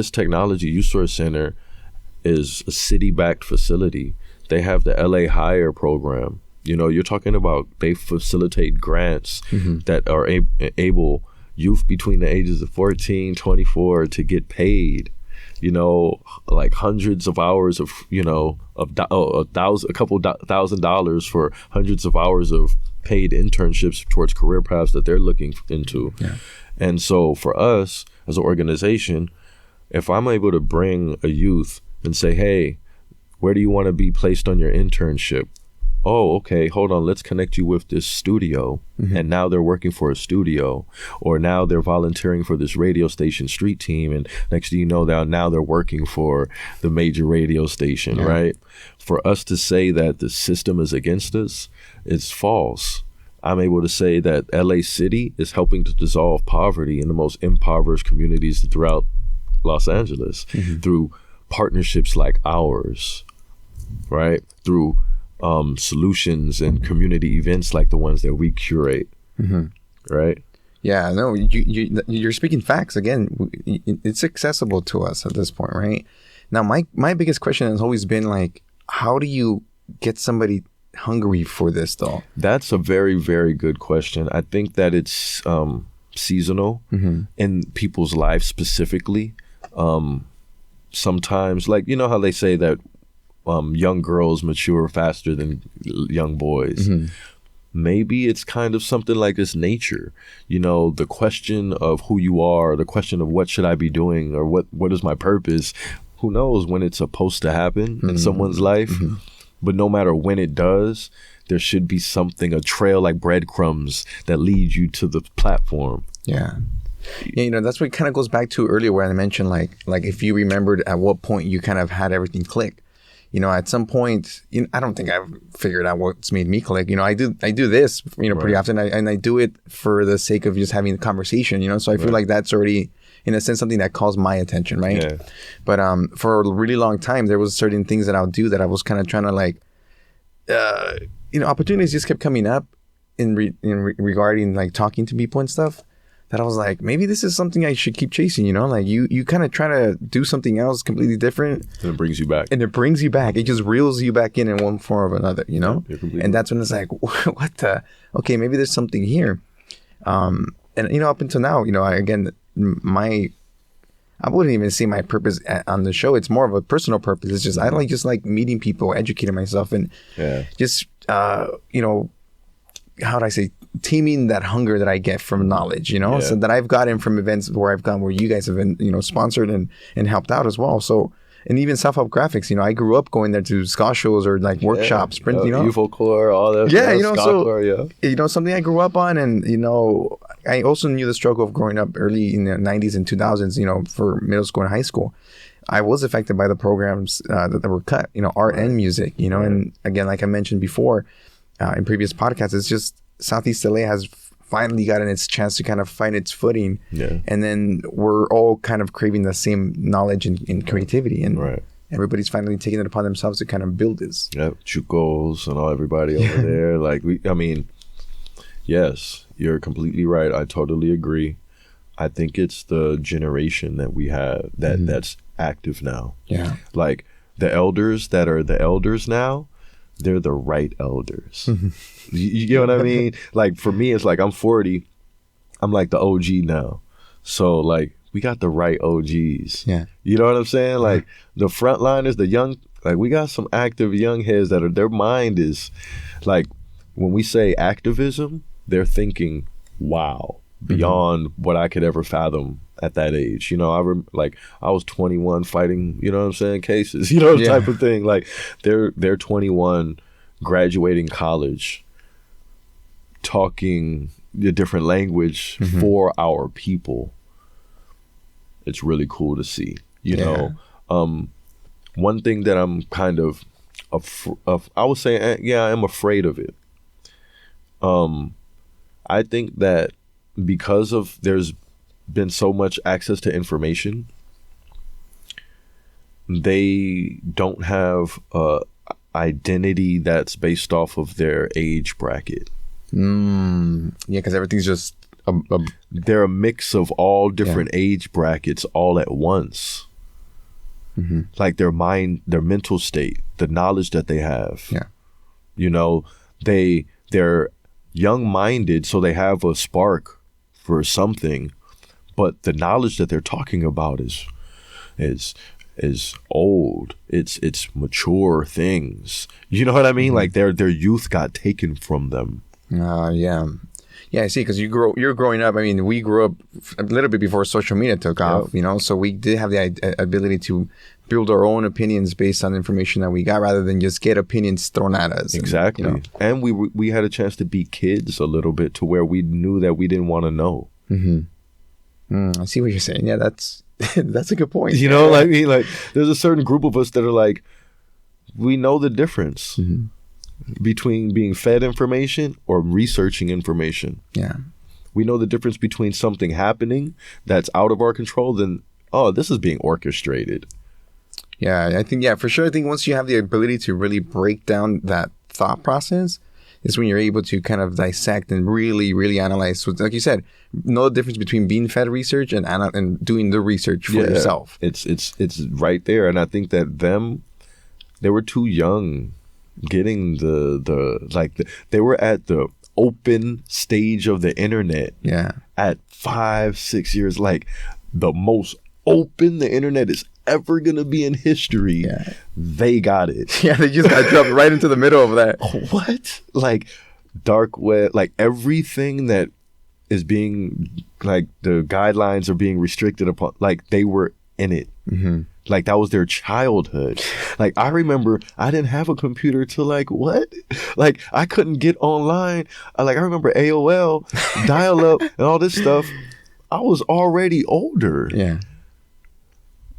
Technology Youth Source Center is a city-backed facility. They have the LA Hire program. You know, you're talking about, they facilitate grants that are able youth between the ages of 14, 24 to get paid. You know, like hundreds of hours of, you know, a couple $1,000 for hundreds of hours of paid internships towards career paths that they're looking into. And so for us as an organization, if I'm able to bring a youth and say, hey, where do you want to be placed on your internship? Oh, okay, hold on, let's connect you with this studio. And now they're working for a studio, or now they're volunteering for this radio station street team, and next thing you know, now they're working for the major radio station, right? For us to say that the system is against us, it's false. I'm able to say that LA City is helping to dissolve poverty in the most impoverished communities throughout Los Angeles through partnerships like ours, right? Through solutions and community events like the ones that we curate, right? Yeah, no, you're speaking facts. Again, it's accessible to us at this point, right? Now, my biggest question has always been like, how do you get somebody hungry for this though? That's a very, very good question. I think that it's seasonal in people's lives specifically. Sometimes, like, you know how they say that young girls mature faster than young boys. Maybe it's kind of something like this nature. You know, the question of who you are, the question of what should I be doing, or what is my purpose? Who knows when it's supposed to happen in someone's life? But no matter when it does, there should be something, a trail like breadcrumbs that leads you to the platform. Yeah, you know, that's what kind of goes back to earlier where I mentioned like if you remembered at what point you kind of had everything click. You know, at some point, you know, I don't think I've figured out what's made me click. You know, I do this, you know, pretty often, and I do it for the sake of just having a conversation, you know. So I feel like that's already, in a sense, something that calls my attention, right? But for a really long time, there was certain things that I'll do that I was kind of trying to like, you know, opportunities just kept coming up regarding like talking to people and stuff. That I was like, maybe this is something I should keep chasing, you know? Like you kind of try to do something else completely different. And it brings you back. It just reels you back in one form or another, you know? And that's when it's like, what the? Okay, maybe there's something here. And, you know, up until now, you know, I wouldn't even say my purpose on the show. It's more of a personal purpose. It's just, I like meeting people, educating myself, and just, you know, how do I say, teaming that hunger that I get from knowledge, you know, so that I've gotten from events where I've gone, where you guys have been, you know, sponsored and helped out as well. So, and even self-help graphics, you know, I grew up going there to ska shows or like workshops, you know, UFO core, all that. You know, so core, you know, something I grew up on, and you know, I also knew the struggle of growing up early in the 90s and 2000s, you know, for middle school and high school. I was affected by the programs that were cut, you know, art and music, you know, and again, like I mentioned before in previous podcasts, it's just Southeast LA has finally gotten its chance to kind of find its footing. And then we're all kind of craving the same knowledge and creativity. And everybody's finally taking it upon themselves to kind of build this. Chukos and everybody over there. Like, I mean, yes, you're completely right. I totally agree. I think it's the generation that we have that's active now. Like the elders that are the elders now, they're the right elders. You get what I mean? Like for me, it's like I'm 40. I'm like the OG now. So like we got the right OGs. You know what I'm saying? Like the frontliners, the young, like we got some active young heads that are, their mind is like, when we say activism, they're thinking wow, beyond what I could ever fathom at that age. You know, I was 21 fighting, you know what I'm saying, cases, you know, type of thing. Like they're 21 graduating college, talking a different language for our people. It's really cool to see, you know. One thing that I'm kind of I would say, I'm afraid of it. I think that because of there's been so much access to information, they don't have a identity that's based off of their age bracket. Yeah, because everything's just they're a mix of all different age brackets all at once. Like their mind, their mental state, the knowledge that they have. Yeah, you know, they're young-minded, so they have a spark for something, but the knowledge that they're talking about is old. It's mature things. You know what I mean? Like their youth got taken from them. Yeah, I see. Because you're growing up. I mean, we grew up a little bit before social media took off. You know, so we did have the ability to build our own opinions based on information that we got, rather than just get opinions thrown at us. Exactly. And, you know, and we had a chance to be kids a little bit, to where we knew that we didn't want to know. I see what you're saying. Yeah, that's a good point. You know, I mean, like there's a certain group of us that are like, we know the difference between being fed information or researching information. Yeah. We know the difference between something happening that's out of our control than, oh, this is being orchestrated. Yeah, I think, for sure. I think once you have the ability to really break down that thought process, is when you're able to kind of dissect and really, really analyze. So, like you said, know the difference between being fed research and doing the research for yourself. It's right there. And I think that they were too young getting they were at the open stage of the internet. Yeah. At 5-6 years, like the most open the internet is ever gonna be in history. Yeah. They got it. Yeah, they just got dropped right into the middle of that. What? Like dark web, like everything that is being, like the guidelines are being restricted upon, like they were in it. Like that was their childhood. Like I remember I didn't have a computer till like I couldn't get online. I remember AOL, dial up and all this stuff. I was already older. Yeah.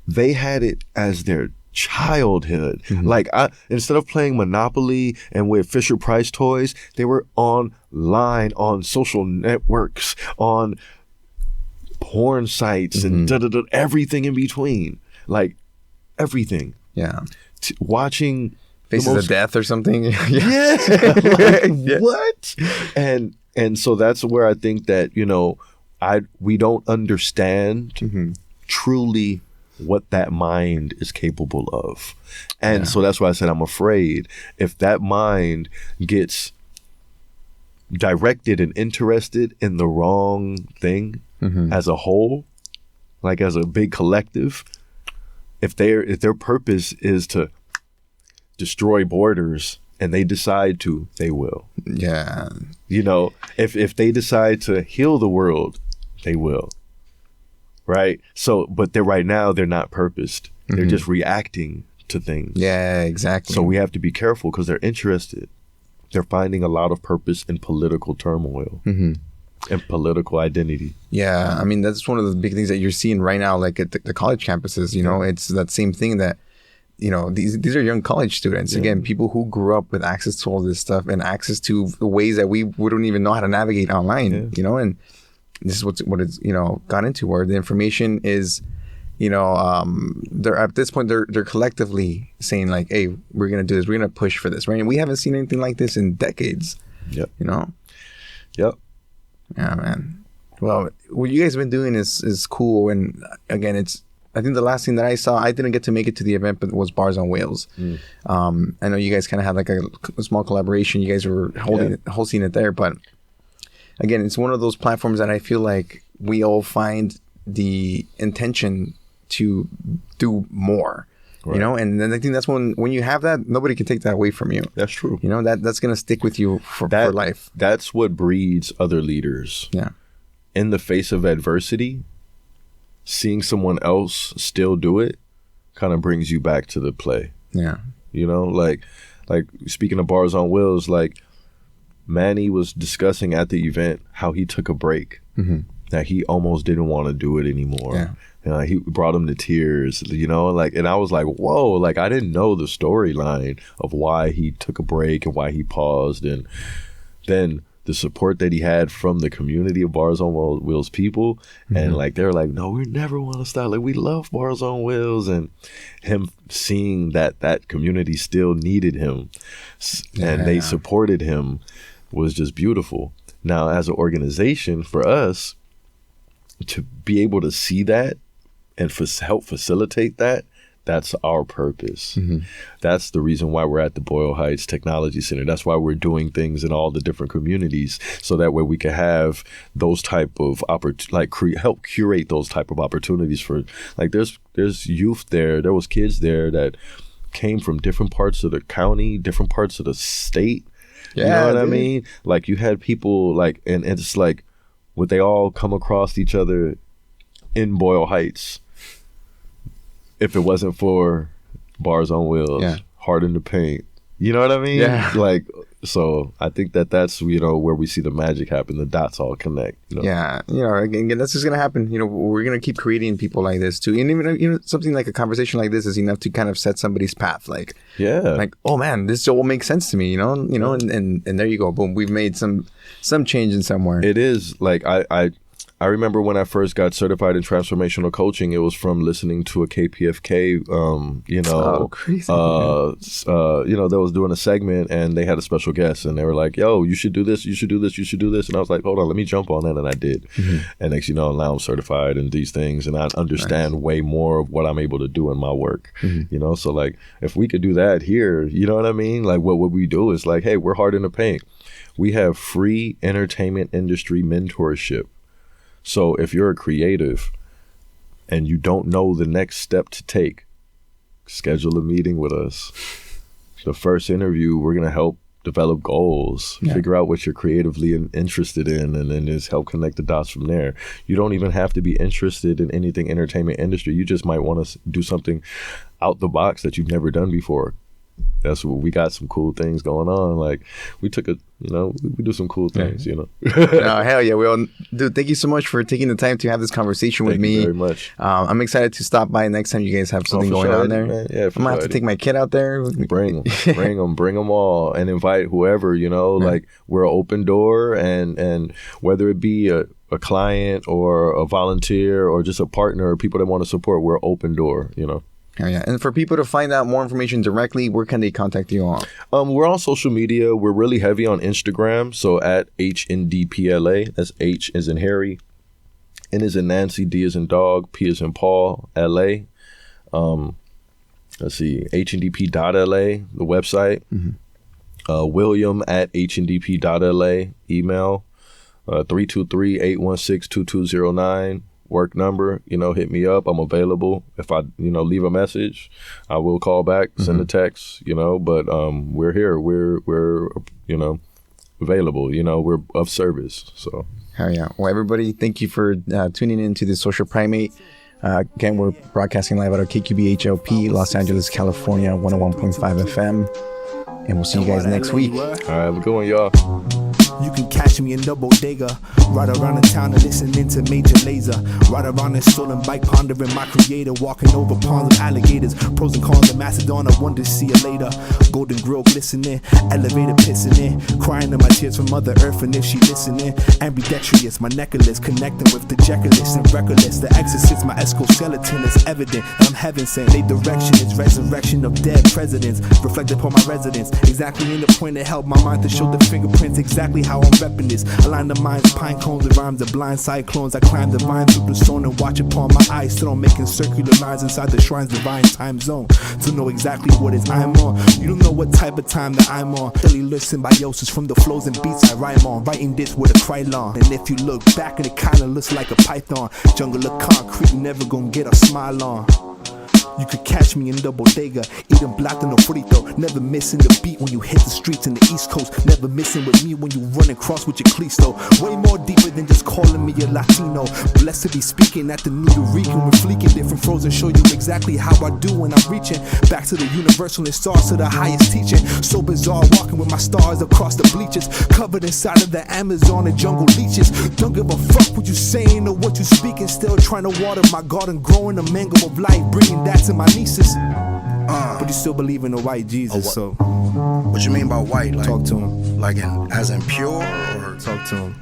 They had it as their childhood. Like instead of playing Monopoly and with Fisher Price toys, they were online on social networks, on porn sites and everything in between. Like everything. Yeah. Watching Faces of Death or something. Yeah. Like, what? And so that's where I think that, you know, we don't understand truly what that mind is capable of. And so that's why I said I'm afraid if that mind gets directed and interested in the wrong thing as a whole, like as a big collective, if their purpose is to destroy borders and they decide to, they will. Yeah. You know, if they decide to heal the world, they will. Right? So, but right now they're not purposed. They're just reacting to things. Yeah, exactly. So we have to be careful because they're interested. They're finding a lot of purpose in political turmoil and political identity. Yeah, I mean, that's one of the big things that you're seeing right now, like at the college campuses, you know, it's that same thing that, you know, these are young college students. Again, people who grew up with access to all this stuff and access to the ways that we wouldn't even know how to navigate online, you know, and this is what it's, you know, got into, where the information is, you know, they're at this point, they're collectively saying like, hey, we're going to do this. We're going to push for this. Right. And we haven't seen anything like this in decades. Yep. You know? Yep. Yeah, man. Well, what you guys have been doing is cool. And again, I think the last thing that I saw, I didn't get to make it to the event, but was Bars on Wheels. I know you guys kind of had like a small collaboration. You guys were hosting it there, but again, it's one of those platforms that I feel like we all find the intention to do more. You know, and then I think that's when you have that, nobody can take that away from you. That's true. You know, that's going to stick with you for life. That's what breeds other leaders. Yeah. In the face of adversity, seeing someone else still do it kind of brings you back to the play. Yeah. You know, like speaking of Bars on Wheels, like Manny was discussing at the event how he took a break, that he almost didn't want to do it anymore. Yeah. He brought him to tears, you know, like, and I was like, whoa, like I didn't know the storyline of why he took a break and why he paused. And then the support that he had from the community of Bars on Wheels people. And like, they're like, no, we never want to stop. Like, we love Bars on Wheels. And him seeing that community still needed him and they supported him was just beautiful. Now, as an organization, for us to be able to see that and help facilitate that, that's our purpose. That's the reason why we're at the Boyle Heights Technology Center. That's why we're doing things in all the different communities, so that way we can have those type of help curate those type of opportunities for, like, there's youth there. There was kids there that came from different parts of the county, different parts of the state. Yeah, you know what I mean? Like, you had people like, and it's like, would they all come across each other in Boyle Heights if it wasn't for Bars on Wheels, Hard in the Paint? You know what I mean? Yeah. Like, so I think that's, you know, where we see the magic happen. The dots all connect. You know? Yeah. You know, again, that's just going to happen. You know, we're going to keep creating people like this too. And even, you know, something like a conversation like this is enough to kind of set somebody's path. Like, like, oh man, this all makes sense to me, you know, and there you go. Boom. We've made some change in somewhere. It is like, I remember when I first got certified in transformational coaching, it was from listening to a KPFK, you know, you know, that was doing a segment, and they had a special guest, and they were like, yo, you should do this, you should do this, you should do this. And I was like, hold on, let me jump on that. And I did. And next, you know, now I'm certified in these things, and I understand way more of what I'm able to do in my work, you know? So like, if we could do that here, you know what I mean? Like, what we do is like, hey, we're Hard in the Paint. We have free entertainment industry mentorship. So if you're a creative and you don't know the next step to take, schedule a meeting with us. The first interview, we're going to help develop goals, figure out what you're creatively interested in, and then just help connect the dots from there. You don't even have to be interested in anything entertainment industry. You just might want to do something out the box that you've never done before. That's what we got, some cool things going on. Like, we took a, you know, we do some cool things, you know. No, hell yeah. Well, dude, thank you so much for taking the time to have this conversation with me. Thank you very much. I'm excited to stop by next time you guys have something going on there. Man. Yeah, I'm going to have to take my kid out there. Bring them all, and invite whoever, you know, like, we're an open door, and whether it be a client or a volunteer or just a partner or people that want to support, we're open door, you know. Oh, yeah. And for people to find out more information directly, where can they contact you on? We're on social media. We're really heavy on Instagram. So at HNDPLA, that's H as in Harry, N as in Nancy, D as in dog, P as in Paul, LA. Let's see, HNDP.LA, the website. William at HNDP.LA, email 323-816-2209. Work number, you know, hit me up. I'm available. If I, you know, leave a message, I will call back, send a text, you know, but we're here. We're, you know, available, you know, we're of service. So. Hell yeah. Well, everybody, thank you for tuning in to the Social Primate. Again, we're broadcasting live out of KQBHLP, Los Angeles, California, 101.5 FM. And we'll see you guys next week. All right, have a good one, y'all. You can catch me in the Bodega, right around the town and listening to Major Lazer. Right around the stolen bike, pondering my creator, walking over ponds of alligators. Pros and cons of Macedon, I wonder, see you later. Golden grill glistening, elevator pissing in, crying in my tears from Mother Earth, and if she listening. Ambidextrous, my necklace, connecting with the Jeckalist and reckless. The exorcist, my exoskeleton is evident that I'm heaven sent. They direction is resurrection of dead presidents, reflected upon my residence. Exactly in the point that held my mind to show the fingerprints, exactly how I'm repping this. Align the minds, pine cones with rhymes of blind cyclones. I climb the vine through the stone and watch upon my eyes thrown, making circular lines inside the shrine's divine time zone to know exactly what is I'm on. You don't know what type of time that I'm on. Cellular symbiosis from the flows and beats I rhyme on. Writing this with a krylon, and if you look back and it kinda looks like a python. Jungle of concrete, never gonna get a smile on. You could catch me in the bodega, eating platano frito. Never missing the beat when you hit the streets in the East Coast. Never missing with me when you run across with your cleats though. Way more deeper than just calling me a Latino. Blessed to be speaking at the New Eureka. We're fleeking different flows and show you exactly how I do when I'm reaching back to the universal and stars to the highest teaching. So bizarre, walking with my stars across the bleachers, covered inside of the Amazon and jungle leeches. Don't give a fuck what you saying or what you speaking. Still trying to water my garden, growing a mango of life, bringing that to my nieces. But you still believe in the white Jesus, so what you mean by white? Like, talk to him. Like as in pure, or Talk to him.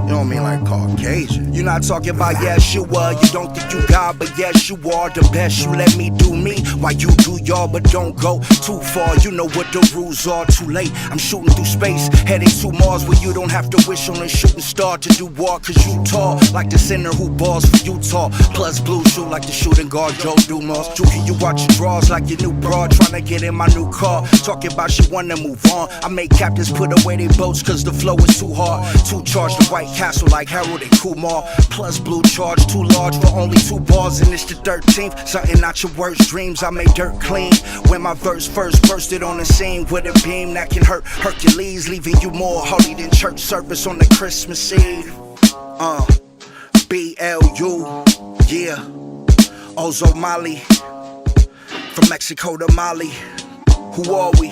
you don't mean like Caucasian? You're not talking about Yeshua. You don't think you God, but yes you are the best. You let me do me while you do y'all, but don't go too far. You know what the rules are. Too late. I'm shooting through space, heading to Mars, where you don't have to wish on a shooting star to do war. Cause you tall like the center who balls for Utah. Plus blue shoe like the shooting guard Joe Dumas. Juki, you watch your draws like your new broad, trying to get in my new car. Talking about she wanna move on. I make captains put away their boats cause the flow is too hard. Too charged the White Castle like Harold and Kumar. Plus blue charge too large for only 2 bars, and it's the 13th. Something not your worst dreams. I made dirt clean when my verse first bursted on the scene with a beam that can hurt Hercules, leaving you more holy than church service on the Christmas Eve. BLU, yeah. Azomali, from Mexico to Mali. Who are we?